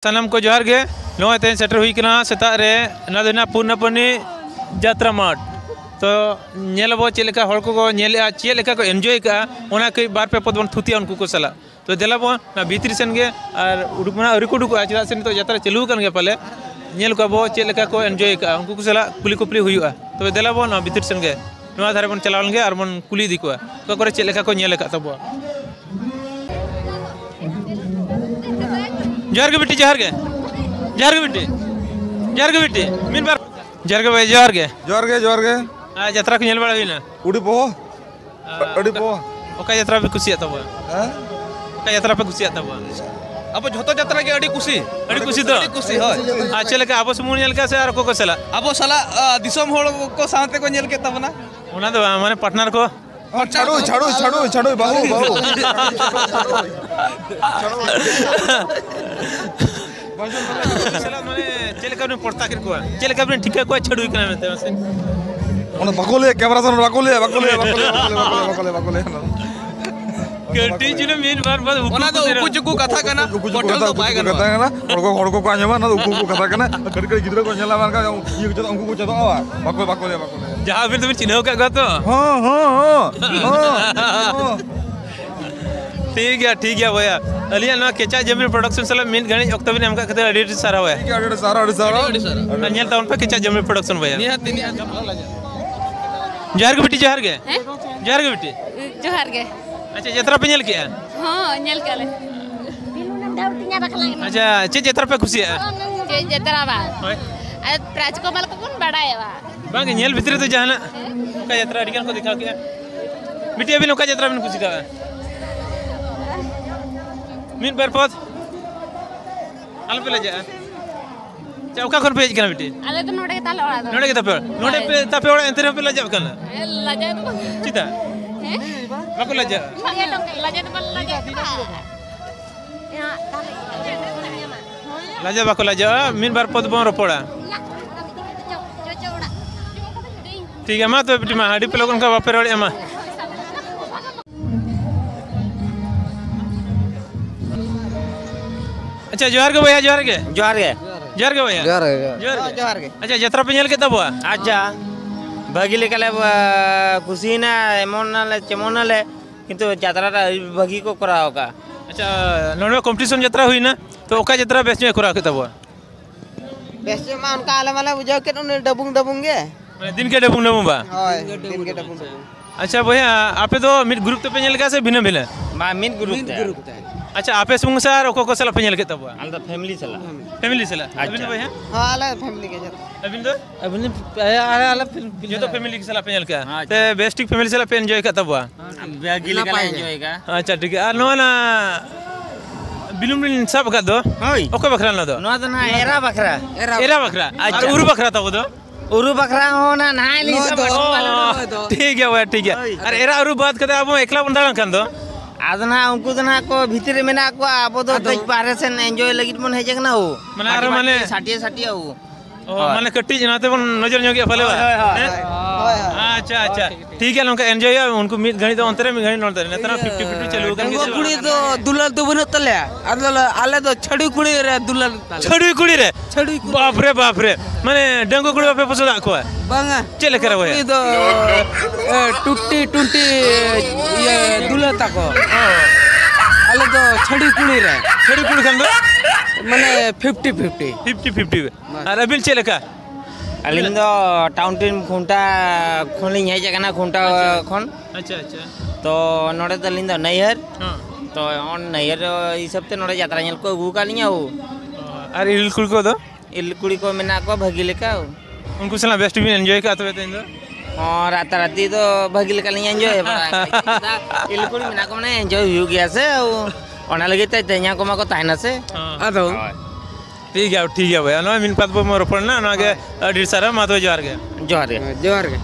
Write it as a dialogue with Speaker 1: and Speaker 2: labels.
Speaker 1: सानम को जोहार गे नोय तेन सेटर हुई कना सेता रे ना पूर्णपनी यात्रा माठ तो नेलबो चेलेका हड़ को नेले चेलेका को एंजॉय का ओना कई बार पे पद बन थुतिया उनको को सला तो देलाबो ना भीतरी सेन गे और उडुकना अरि को उडुक चला सेन तो यात्रा चालू कन गे पाले नेल को बो चेलेका को एंजॉय का उनको को सला कुली कुपली हुआ तो देलाबो ना भीतरी सेन गे नोआ धारे बन चलावन गे और बन कुली दिको तो करे चेलेका को नेल का तबो जोहार गे बेटी जोहार गे बेटी मिन बार जोहार गे भाई जोहार गे आ यात्रा को नेल बड़ा हुई ना
Speaker 2: उड़ी पो
Speaker 1: ओका यात्रा पे खुशी तब ओका यात्रा पे खुशी तब
Speaker 2: अब झोतो यात्रा के अड़ी खुशी
Speaker 1: तो
Speaker 2: होय
Speaker 1: आ चले का अब सुमुन नेल का से और को सला
Speaker 2: अब साला दिसम होड़ को साथे को नेल के तबना
Speaker 1: ओना तो माने पार्टनर को
Speaker 2: छाड़ू बाहू
Speaker 1: सला माने चले का पड़ता कर को चले का ठीक को छड़ू कना में से
Speaker 2: ओना बकोले कैमरा सन बकोले
Speaker 1: गड्डी जिने मेन बार बार
Speaker 2: ओना तो उकु चुकु कथा कना होटल तो पाए कना हड़ को आंजमा ना उकु कथा कना कड़ी गिद्रा को नेला मान का ये जतो उनको को जतो बकोले
Speaker 1: जहां फिर तुम चिन्ह का तो
Speaker 2: हां
Speaker 1: ठीक है भैया अलिया ना केचा जमीन प्रोडक्शन सला मेन गणी अक्टोबर हमका कते एडिट सारा हुआ
Speaker 2: एडिट सारा
Speaker 1: नेल टाउन पे केचा जमीन प्रोडक्शन भैया
Speaker 2: निया
Speaker 1: जोहार गे बेटी
Speaker 3: जोहार गे
Speaker 1: अच्छा यात्रा पे नेल किया
Speaker 3: हां नेल काले
Speaker 1: अच्छा चे यात्रा पे खुशी है
Speaker 3: चे यात्रा बा आ प्राच को बल को कोन बड़ाए बा
Speaker 1: बांगे नेल भीतर तो जहाना का यात्रा अडिगन को दिखा के बेटी अभी नौका यात्रा में खुशी का मिन बरपत आल पे ले जा चौका खन पे कना बेटी
Speaker 3: आले तो नोडे ताल ओड़ा
Speaker 1: नोडे के तपे ओड़ा एंतरे पे ले जा कना
Speaker 3: लजा तो
Speaker 1: चिता
Speaker 3: हैं
Speaker 1: बाको ले जा
Speaker 3: लजा तो लजा यहां
Speaker 1: लजा बाको ले जा मिन बरपत बों रोपड़ा ठीक है मा तो बेटी मा हाडी पे लोगन का बापे रोड़े मा अच्छा जोहार गे भैया जोहार गे भैया जोहार गे अच्छा यात्रा पे नेल के तब
Speaker 4: अच्छा भागी लेकले खुशी ना एमन नाले चेमन नाले किंतु यात्रा भागी को करा होगा
Speaker 1: अच्छा नोडे कंपटीशन यात्रा हुई ना तो ओका यात्रा बेस्ट में करा के तब
Speaker 4: बेस्ट में उनका आले वाला बुझाओ के उन डबुंग गे
Speaker 1: दिन के डबुंग बा
Speaker 4: हाय दिन के डबुंग
Speaker 1: अच्छा भैया आपे तो मिड ग्रुप तो पे नेल का से भिन्न भिन्न
Speaker 4: मा मिन ग्रुप
Speaker 1: अच्छा आपे सुंग सर ओको को सला पे नेल के तब
Speaker 4: आल तो फैमिली सला
Speaker 1: अबिन भैया
Speaker 4: हां आले फैमिली के जत
Speaker 1: अबिन आले जो तो फैमिली के सला पे नेल का ते बेस्टिक फैमिली सला पे एंजॉय का तब
Speaker 4: भागी लेकले एंजॉय का
Speaker 1: अच्छा ठीक है नो ना बिलुम सब का दो ओको बकरा ना दो
Speaker 4: नो तो ना एरा बकरा
Speaker 1: और उरु बकरा तब दो
Speaker 4: उरु बकरा हो ना नहाय ली सब
Speaker 1: ठीक है भैया ठीक है अरे एरा उरु बात करते अब एकला बंदा खान दो
Speaker 4: आदना उनको दना को भीतर में ना को आबो दो तज बाहर से एंजॉय लगित मन हेजक ना हो
Speaker 1: माने आरो माने
Speaker 4: साटिया हो
Speaker 1: माने कट्टी जनाते बन नजर जोगे फले अच्छा ठीक है उनका एंजॉय उनको मिड घणी तो अंतरे में घणी नोलते नेतना 50-50 चलू कर
Speaker 5: वो कुड़ी तो दुल्हन तो बनो तले आले तो छड़ी कुड़ी रे दुल्हन छड़ी
Speaker 1: बाप रे माने डंगो कुड़ी पे पसंद आको है
Speaker 5: बांगा
Speaker 1: चले करे भैया
Speaker 5: तो टुट्टी ये दुल्हन तको आले तो छड़ी कुड़ी
Speaker 1: खान दो
Speaker 5: माने 50-50
Speaker 1: और अबिल चले का
Speaker 4: अलिंग दो टाउन टीम खुंटा खोलिंग है जगना खुंटा खन
Speaker 1: अच्छा
Speaker 4: तो नोडे दलिंग दो नैहर तो ऑन नैहर ई सब ते नोडे यात्रा नेल को गु कालिंग हो
Speaker 1: और इलकुल को दो
Speaker 4: इलकुड़ी को मेना को भागी लेका
Speaker 1: उनको सला बेस्ट भी एंजॉय का तो इंदो
Speaker 4: हां राती तो भागी लेका लिंग एंजॉय बड़ा इलकुड़ी मेना को ने एंजॉय हो गया से ओना लगे ते तैया को मा को ताइना से
Speaker 5: आदो
Speaker 1: ठीक है भैया नो मिन पात बो मोर पड़ना ना आगे अडी सारा मा तो जोहार गे
Speaker 5: जोहार गे